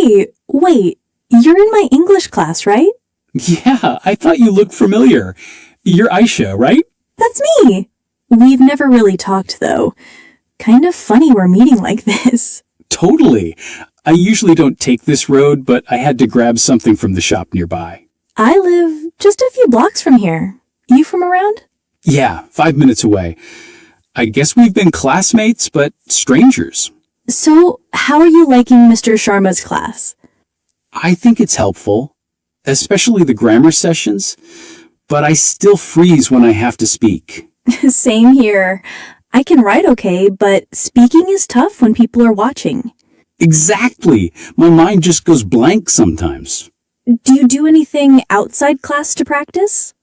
Hey, wait, you're in my English class, right? Yeah, I thought you looked familiar. You're Aisha, right? That's me. We've never really talked, though. Kind of funny we're meeting like this. Totally. I usually don't take this road, but I had to grab something from the shop nearby. I live just a few blocks from here. You from around? Yeah, 5 minutes away. I guess we've been classmates, but strangers. So, how are you liking Mr. Sharma's class? I think it's helpful, especially the grammar sessions, but I still freeze when I have to speak. Same here. I can write okay, but speaking is tough when people are watching. Exactly. My mind just goes blank sometimes. Do you do anything outside class to practice?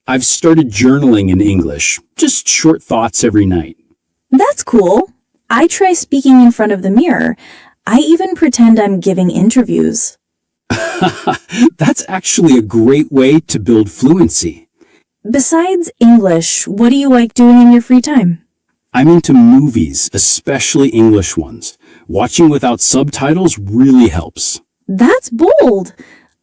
I've started journaling in English, just short thoughts every night. That's cool. I try speaking in front of the mirror. I even pretend I'm giving interviews. That's actually a great way to build fluency. Besides English, what do you like doing in your free time? I'm into movies, especially English ones. Watching without subtitles really helps. That's bold.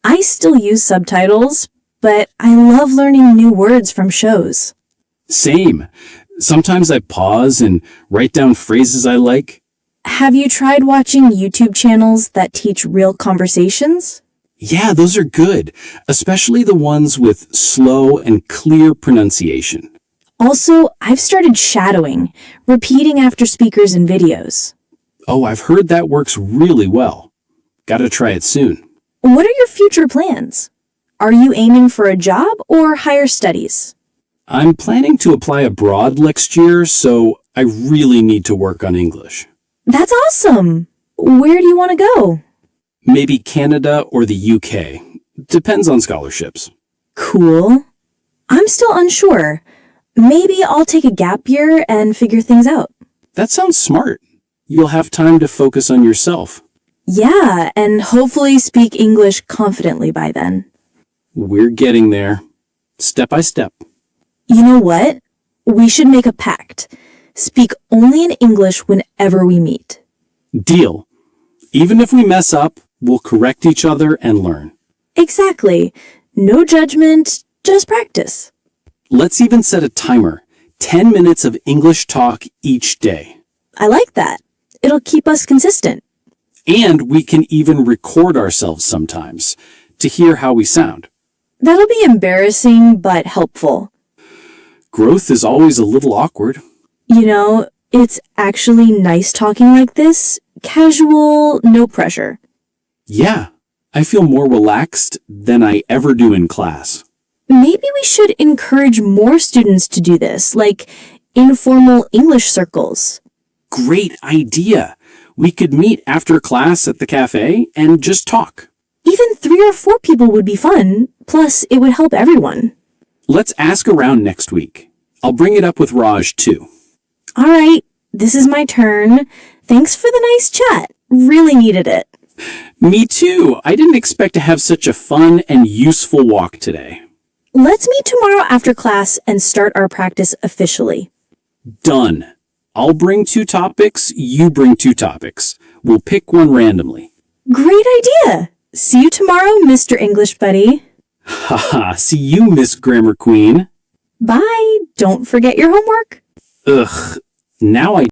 I still use subtitles, but I love learning new words from shows. Same. Sometimes I pause and write down phrases I like. Have you tried watching YouTube channels that teach real conversations? Yeah, those are good, especially the ones with slow and clear pronunciation. Also, I've started shadowing, repeating after speakers in videos. Oh, I've heard that works really well. Gotta try it soon. What are your future plans? Are you aiming for a job or higher studies? I'm planning to apply abroad next year, so I really need to work on English. That's awesome! Where do you want to go? Maybe Canada or the UK. Depends on scholarships. Cool. I'm still unsure. Maybe I'll take a gap year and figure things out. That sounds smart. You'll have time to focus on yourself. Yeah, and hopefully speak English confidently by then. We're getting there. Step by step. You know what? We should make a pact. Speak only in English whenever we meet. Deal. Even if we mess up, we'll correct each other and learn. Exactly. No judgment, just practice. Let's even set a timer. 10 minutes of English talk each day. I like that. It'll keep us consistent. And we can even record ourselves sometimes to hear how we sound. That'll be embarrassing, but helpful. Growth is always a little awkward. You know, it's actually nice talking like this. Casual, no pressure. Yeah, I feel more relaxed than I ever do in class. Maybe we should encourage more students to do this, like informal English circles. Great idea. We could meet after class at the cafe and just talk. Even 3 or 4 people would be fun, plus it would help everyone. Let's ask around next week. I'll bring it up with Raj too. All right, this is my turn. Thanks for the nice chat. Really needed it. Me too. I didn't expect to have such a fun and useful walk today. Let's meet tomorrow after class and start our practice officially. Done. I'll bring 2 topics, you bring 2 topics. We'll pick one randomly. Great idea. See you tomorrow, Mr. English Buddy. Haha, see you, Miss Grammar Queen. Bye. Don't forget your homework. Ugh, now I